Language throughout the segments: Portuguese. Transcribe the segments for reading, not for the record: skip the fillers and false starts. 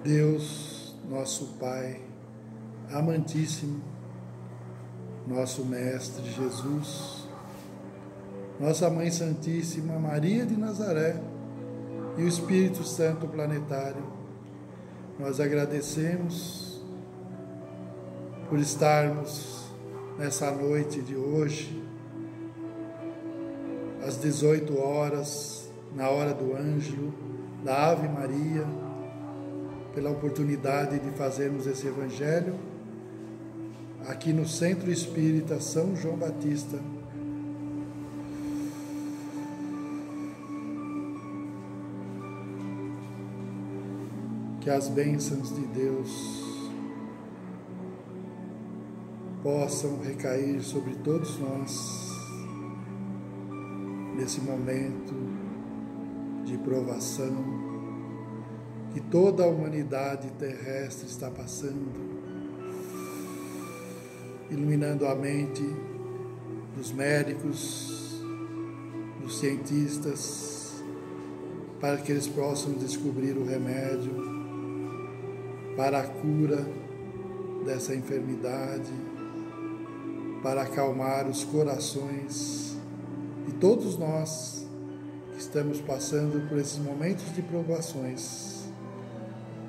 Deus, nosso Pai, amantíssimo, nosso Mestre Jesus, nossa Mãe Santíssima, Maria de Nazaré e o Espírito Santo planetário, nós agradecemos por estarmos nessa noite de hoje, às 18 horas, na hora do Ângelo, da Ave Maria, pela oportunidade de fazermos esse Evangelho aqui no Centro Espírita São João Batista. Que as bênçãos de Deus possam recair sobre todos nós nesse momento de provação que toda a humanidade terrestre está passando, iluminando a mente dos médicos, dos cientistas, para que eles possam descobrir o remédio para a cura dessa enfermidade, para acalmar os corações de todos nós que estamos passando por esses momentos de provações.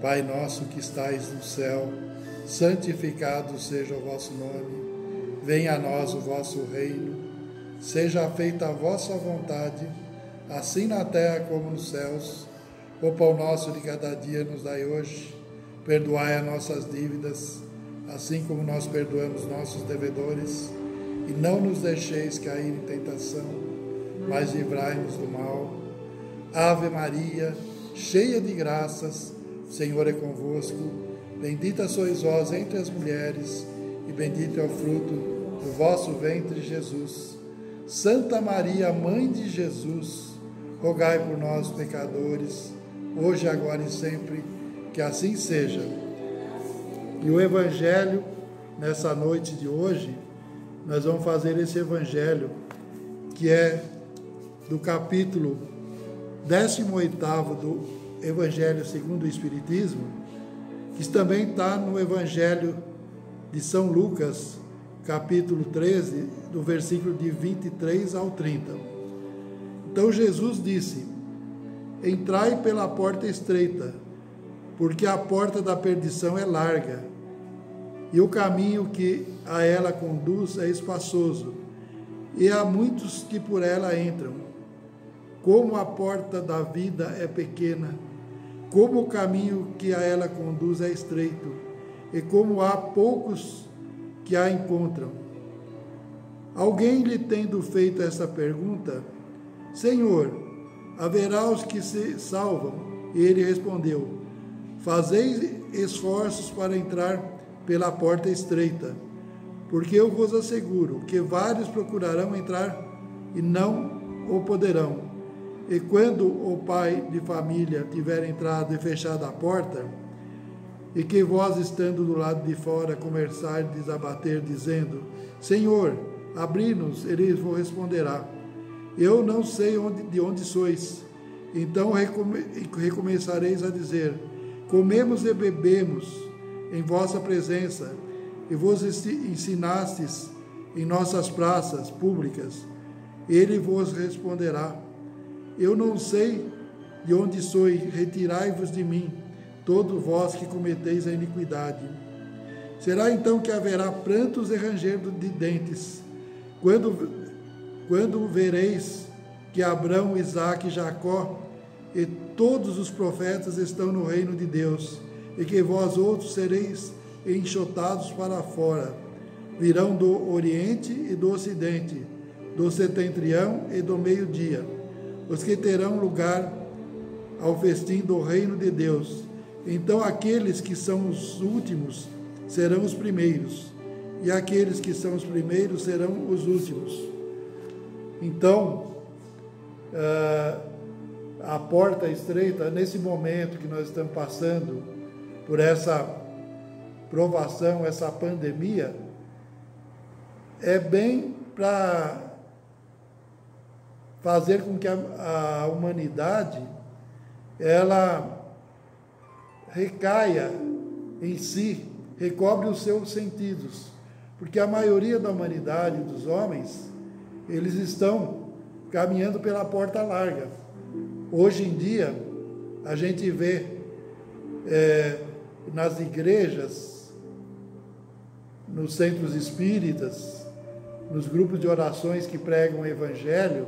Pai nosso que estais no céu, santificado seja o vosso nome, venha a nós o vosso reino, seja feita a vossa vontade, assim na terra como nos céus. O pão nosso de cada dia nos dai hoje, perdoai as nossas dívidas, assim como nós perdoamos nossos devedores, e não nos deixeis cair em tentação, mas livrai-nos do mal. Ave Maria, cheia de graças, o Senhor é convosco, bendita sois vós entre as mulheres, e bendito é o fruto do vosso ventre, Jesus. Santa Maria, Mãe de Jesus, rogai por nós, pecadores, hoje, agora e sempre, que assim seja. E o Evangelho, nessa noite de hoje, nós vamos fazer esse Evangelho, que é do capítulo 18º do Evangelho segundo o Espiritismo, que também está no Evangelho de São Lucas, capítulo 13, do versículo de 23 ao 30. Então Jesus disse: entrai pela porta estreita, porque a porta da perdição é larga, e o caminho que a ela conduz é espaçoso, e há muitos que por ela entram. Como a porta da vida é pequena, como o caminho que a ela conduz é estreito, e como há poucos que a encontram. Alguém lhe tendo feito essa pergunta: Senhor, haverá os que se salvam? E ele respondeu: fazei esforços para entrar pela porta estreita, porque eu vos asseguro que vários procurarão entrar e não o poderão. E quando o pai de família tiver entrado e fechado a porta, e que vós, estando do lado de fora, começardes a bater, dizendo: Senhor, abri-nos, ele vos responderá: eu não sei de onde sois. Então recomeçareis a dizer: comemos e bebemos em vossa presença, e vos ensinastes em nossas praças públicas. Ele vos responderá: eu não sei de onde sois, retirai-vos de mim, todos vós que cometeis a iniquidade. Será então que haverá prantos e ranger de dentes, quando vereis que Abraão, Isaque e Jacó e todos os profetas estão no reino de Deus, e que vós outros sereis enxotados para fora. Virão do Oriente e do Ocidente, do setentrião e do meio-dia, os que terão lugar ao festim do reino de Deus. Então aqueles que são os últimos serão os primeiros, e aqueles que são os primeiros serão os últimos. Então, a porta estreita, nesse momento que nós estamos passando por essa provação, essa pandemia, é bem para fazer com que a humanidade ela recaia em si, recobre os seus sentidos, porque a maioria da humanidade, dos homens, eles estão caminhando pela porta larga. Hoje em dia, a gente vê nas igrejas, nos centros espíritas, nos grupos de orações que pregam o Evangelho,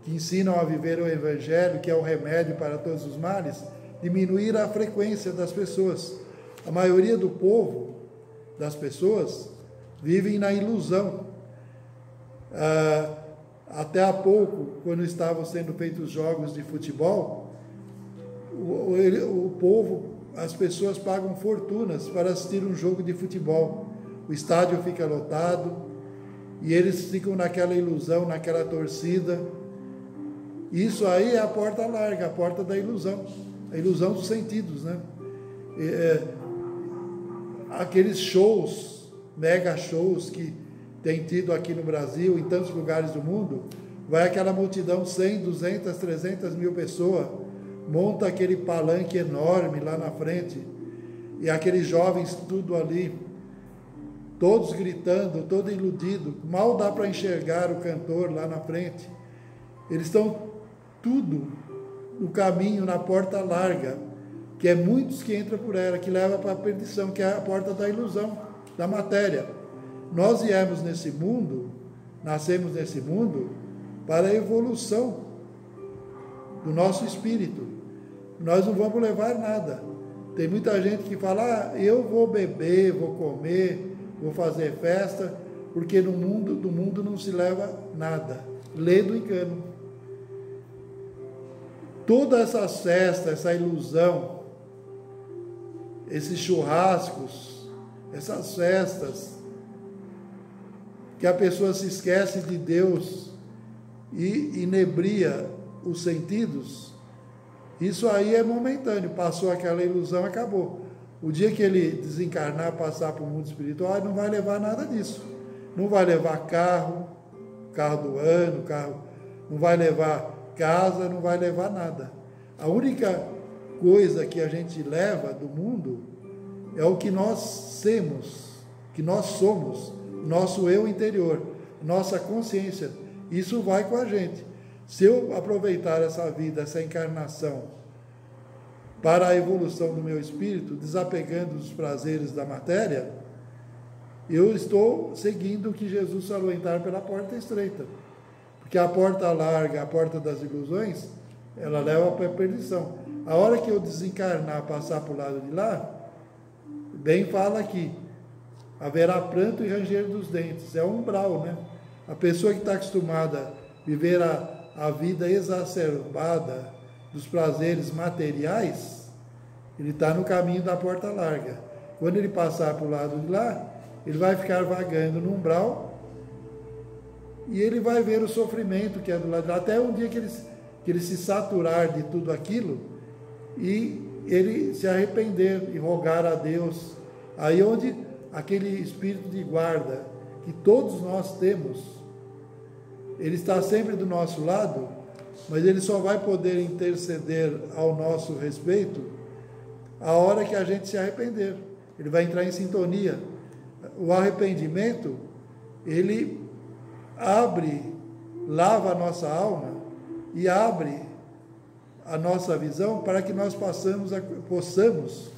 que ensinam a viver o Evangelho, que é o remédio para todos os males, diminuir a frequência das pessoas. A maioria do povo, das pessoas, vivem na ilusão. Até há pouco, quando estavam sendo feitos jogos de futebol, o povo, as pessoas pagam fortunas para assistir um jogo de futebol. O estádio fica lotado e eles ficam naquela ilusão, naquela torcida. Isso aí é a porta larga, a porta da ilusão, a ilusão dos sentidos, né? Aqueles shows, mega shows que tem tido aqui no Brasil, em tantos lugares do mundo, vai aquela multidão, 100, 200, 300 mil pessoas, monta aquele palanque enorme lá na frente, e aqueles jovens tudo ali, todos gritando, todo iludido, mal dá para enxergar o cantor lá na frente. Eles estão tudo no caminho, na porta larga, que é muitos que entram por ela, que leva para a perdição, que é a porta da ilusão, da matéria. Nós viemos nesse mundo, nascemos nesse mundo, para a evolução do nosso espírito. Nós não vamos levar nada. Tem muita gente que fala, eu vou beber, vou comer, vou fazer festa, porque do mundo não se leva nada. Lê do engano. Toda essa festa, essa ilusão, esses churrascos, essas festas, que a pessoa se esquece de Deus e inebria os sentidos, isso aí é momentâneo, passou aquela ilusão, acabou. O dia que ele desencarnar, passar para o mundo espiritual, ele não vai levar nada disso. Não vai levar carro do ano, não vai levar casa, não vai levar nada. A única coisa que a gente leva do mundo é o que nós somos, nosso eu interior, nossa consciência. Isso vai com a gente. Se eu aproveitar essa vida, essa encarnação, para a evolução do meu espírito, desapegando dos prazeres da matéria, eu estou seguindo o que Jesus falou, entrar pela porta estreita. Porque a porta larga, a porta das ilusões, ela leva para a perdição. A hora que eu desencarnar, passar para o lado de lá, bem fala aqui, haverá pranto e ranger dos dentes. É um umbral, né? A pessoa que está acostumada a viver a vida exacerbada dos prazeres materiais, ele está no caminho da porta larga. Quando ele passar para o lado de lá, ele vai ficar vagando no umbral e ele vai ver o sofrimento que é do lado de lá, até um dia que ele se saturar de tudo aquilo e ele se arrepender e rogar a Deus. Aí onde aquele espírito de guarda que todos nós temos, ele está sempre do nosso lado, mas ele só vai poder interceder ao nosso respeito a hora que a gente se arrepender. Ele vai entrar em sintonia. O arrependimento, ele lava a nossa alma e abre a nossa visão para que nós possamos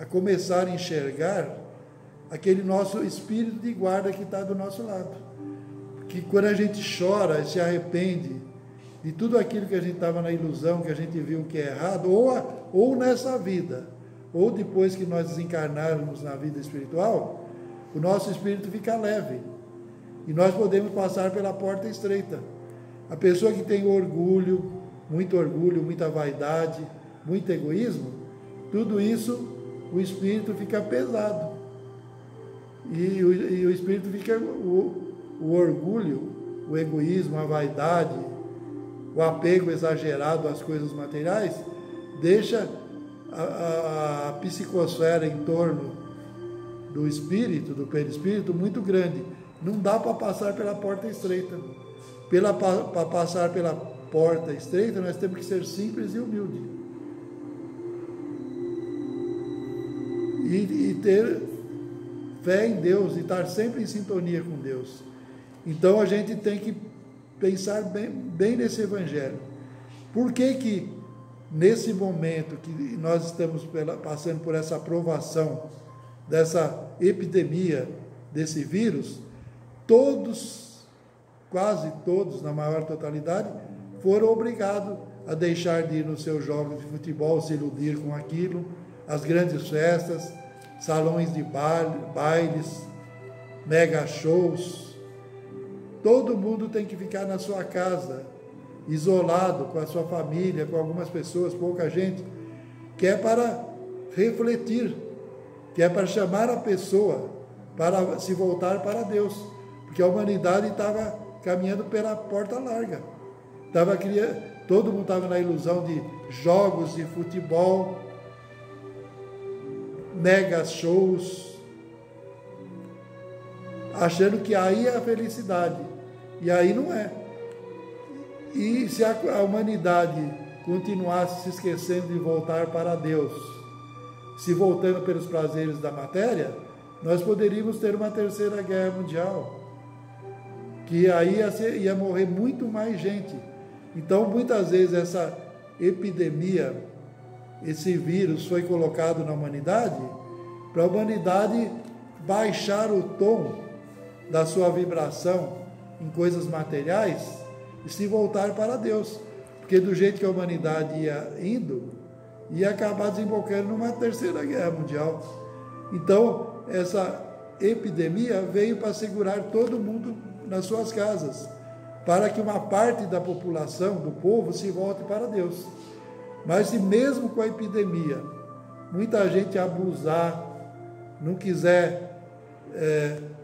começar a enxergar aquele nosso espírito de guarda que está do nosso lado. Que quando a gente chora, se arrepende de tudo aquilo que a gente estava na ilusão, que a gente viu que é errado, ou nessa vida, ou depois que nós desencarnarmos na vida espiritual, o nosso espírito fica leve. E nós podemos passar pela porta estreita. A pessoa que tem orgulho, muita vaidade, muito egoísmo, tudo isso, o espírito fica pesado. E o espírito fica, o orgulho, o egoísmo, a vaidade, o apego exagerado às coisas materiais, deixa a psicosfera em torno do espírito, do perispírito, muito grande. Não dá para passar pela porta estreita. Para passar pela porta estreita, nós temos que ser simples e humildes. e ter fé em Deus e estar sempre em sintonia com Deus. Então a gente tem que pensar bem nesse evangelho. Por que nesse momento que nós estamos passando por essa provação, dessa epidemia, desse vírus, todos, quase todos, na maior totalidade, foram obrigados a deixar de ir nos seus jogos de futebol, se iludir com aquilo, as grandes festas, salões de bailes, mega shows. Todo mundo tem que ficar na sua casa, isolado com a sua família, com algumas pessoas, pouca gente, que é para refletir, que é para chamar a pessoa para se voltar para Deus, porque a humanidade estava caminhando pela porta larga, todo mundo estava na ilusão de jogos de futebol, mega shows, achando que aí é a felicidade, e aí não é. E se a humanidade continuasse se esquecendo de voltar para Deus, se voltando pelos prazeres da matéria, nós poderíamos ter uma terceira guerra mundial, que aí ia morrer muito mais gente. Então, muitas vezes, essa epidemia, esse vírus foi colocado na humanidade para a humanidade baixar o tom da sua vibração em coisas materiais e se voltar para Deus. Porque do jeito que a humanidade ia indo, ia acabar desembocando numa terceira guerra mundial. Então, essa epidemia veio para segurar todo mundo nas suas casas, para que uma parte da população, do povo, se volte para Deus. Mas se mesmo com a epidemia, muita gente abusar, não quiser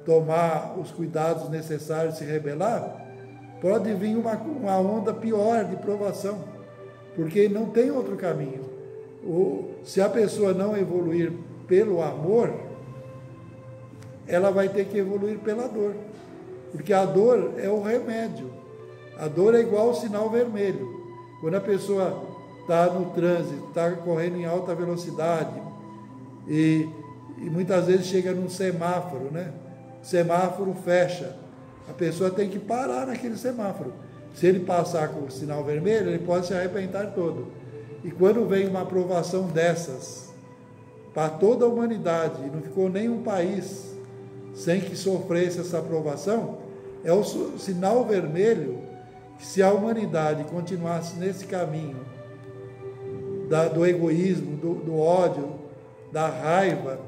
tomar os cuidados necessários, se rebelar, pode vir uma onda pior de provação, porque não tem outro caminho. Se a pessoa não evoluir pelo amor, ela vai ter que evoluir pela dor, porque a dor é o remédio. A dor é igual ao sinal vermelho. Quando a pessoa está no trânsito, está correndo em alta velocidade e muitas vezes chega num semáforo, né? O semáforo fecha, a pessoa tem que parar naquele semáforo. Se ele passar com o sinal vermelho, ele pode se arrebentar todo. E quando vem uma aprovação dessas para toda a humanidade, e não ficou nenhum país sem que sofresse essa aprovação, é o sinal vermelho que, se a humanidade continuasse nesse caminho do egoísmo, do ódio, da raiva,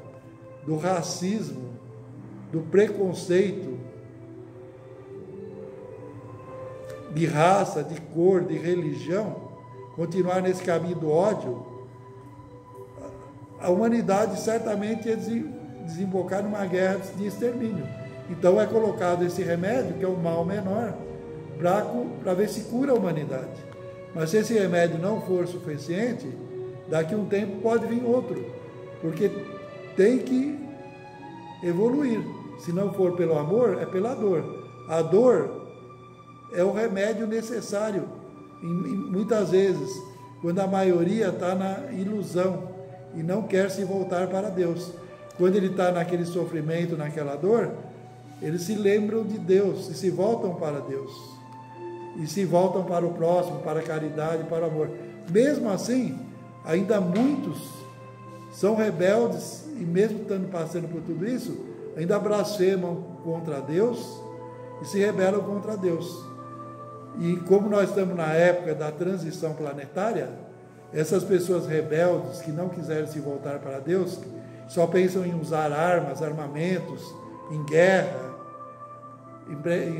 do racismo, do preconceito, de raça, de cor, de religião, continuar nesse caminho do ódio, a humanidade certamente ia desembocar numa guerra de extermínio. Então é colocado esse remédio, que é o mal menor, para ver se cura a humanidade. Mas se esse remédio não for suficiente, daqui a um tempo pode vir outro, porque tem que evoluir. Se não for pelo amor, é pela dor. A dor é o remédio necessário, muitas vezes, quando a maioria está na ilusão e não quer se voltar para Deus. Quando ele está naquele sofrimento, naquela dor, eles se lembram de Deus e se voltam para Deus. E se voltam para o próximo, para a caridade, para o amor. Mesmo assim, ainda muitos são rebeldes e mesmo estando passando por tudo isso, ainda blasfemam contra Deus e se rebelam contra Deus. E como nós estamos na época da transição planetária, essas pessoas rebeldes que não quiserem se voltar para Deus, só pensam em usar armas, armamentos, em guerra,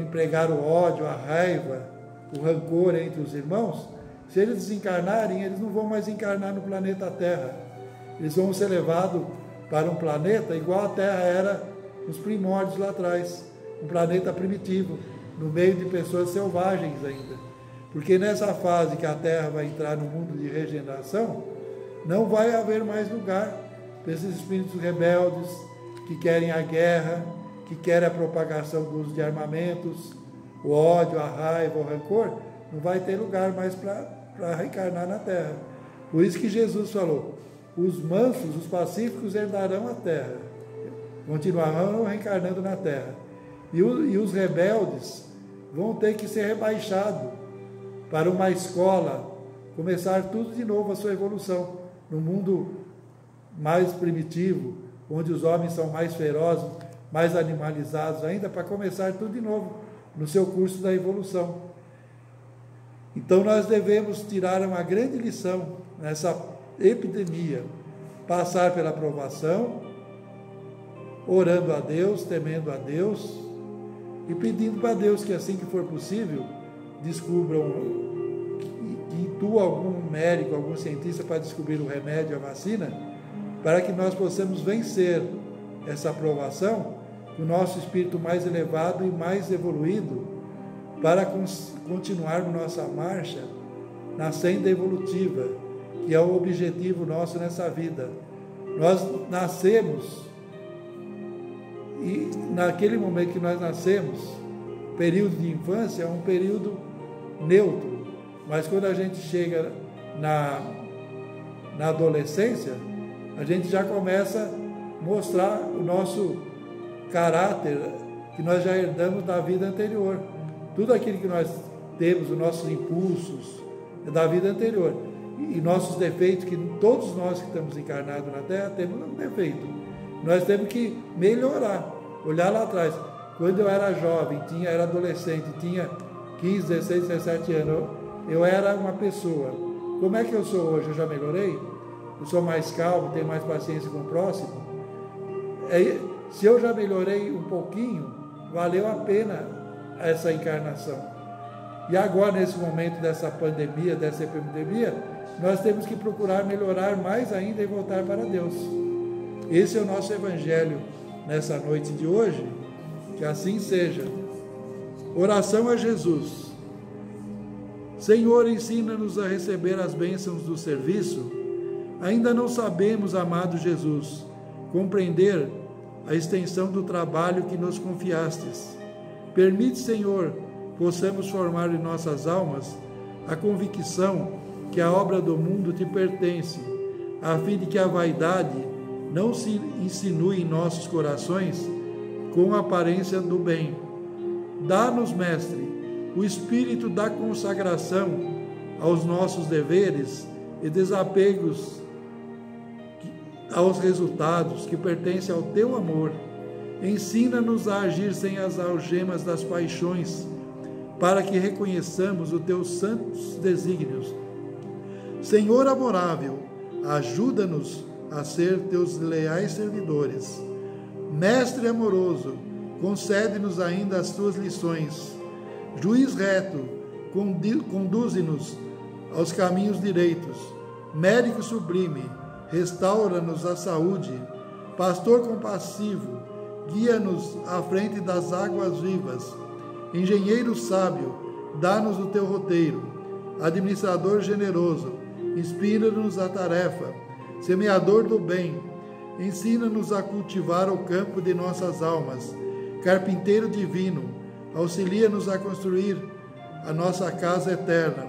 empregar o ódio, a raiva, o rancor entre os irmãos, se eles desencarnarem, eles não vão mais encarnar no planeta Terra. Eles vão ser levados para um planeta igual a Terra era nos primórdios lá atrás, um planeta primitivo, no meio de pessoas selvagens ainda. Porque nessa fase que a Terra vai entrar no mundo de regeneração, não vai haver mais lugar para esses espíritos rebeldes que querem a guerra, que querem a propagação do uso de armamentos, o ódio, a raiva, o rancor. Não vai ter lugar mais para reencarnar na Terra. Por isso que Jesus falou, os mansos, os pacíficos herdarão a terra, continuarão reencarnando na terra. E os rebeldes vão ter que ser rebaixados para uma escola, começar tudo de novo a sua evolução, no mundo mais primitivo, onde os homens são mais ferozes, mais animalizados ainda, para começar tudo de novo, no seu curso da evolução. Então nós devemos tirar uma grande lição nessa epidemia, passar pela provação, orando a Deus, temendo a Deus e pedindo para Deus que assim que for possível, descubram, que intua algum médico, algum cientista para descobrir o remédio, a vacina, para que nós possamos vencer essa provação com o nosso espírito mais elevado e mais evoluído, para continuarmos nossa marcha na senda evolutiva, que é o objetivo nosso nessa vida. Nós nascemos, e naquele momento que nós nascemos, período de infância é um período neutro, mas quando a gente chega na adolescência, a gente já começa a mostrar o nosso caráter que nós já herdamos da vida anterior. Tudo aquilo que nós temos, os nossos impulsos, é da vida anterior. E nossos defeitos, que todos nós que estamos encarnados na Terra temos um defeito. Nós temos que melhorar, olhar lá atrás. Quando eu era jovem, era adolescente, tinha 15, 16, 17 anos, eu era uma pessoa. Como é que eu sou hoje? Eu já melhorei? Eu sou mais calmo, tenho mais paciência com o próximo? Se eu já melhorei um pouquinho, valeu a pena essa encarnação. E agora, nesse momento dessa pandemia, dessa epidemia, nós temos que procurar melhorar mais ainda e voltar para Deus. Esse é o nosso evangelho nessa noite de hoje, que assim seja. Oração a Jesus. Senhor, ensina-nos a receber as bênçãos do serviço. Ainda não sabemos, amado Jesus, compreender a extensão do trabalho que nos confiastes. Permite, Senhor, possamos formar em nossas almas a convicção que a obra do mundo te pertence, a fim de que a vaidade não se insinue em nossos corações com a aparência do bem. Dá-nos, Mestre, o espírito da consagração aos nossos deveres e desapegos aos resultados que pertencem ao teu amor. Ensina-nos a agir sem as algemas das paixões, para que reconheçamos os teus santos desígnios. Senhor amorável, ajuda-nos a ser teus leais servidores. Mestre amoroso, concede-nos ainda as tuas lições. Juiz reto, conduze-nos aos caminhos direitos. Médico sublime, restaura-nos a saúde. Pastor compassivo, guia-nos à frente das águas vivas. Engenheiro sábio, dá-nos o teu roteiro. Administrador generoso, inspira-nos a tarefa. Semeador do bem, ensina-nos a cultivar o campo de nossas almas. Carpinteiro divino, auxilia-nos a construir a nossa casa eterna.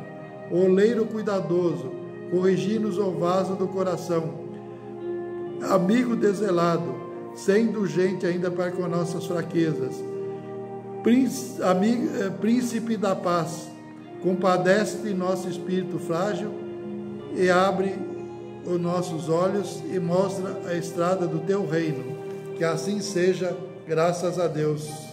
Oleiro cuidadoso, corrigi-nos o vaso do coração. Amigo desvelado, ser indulgente ainda para com nossas fraquezas. Príncipe da paz, compadece-te nosso espírito frágil e abre os nossos olhos e mostra a estrada do teu reino. Que assim seja, graças a Deus.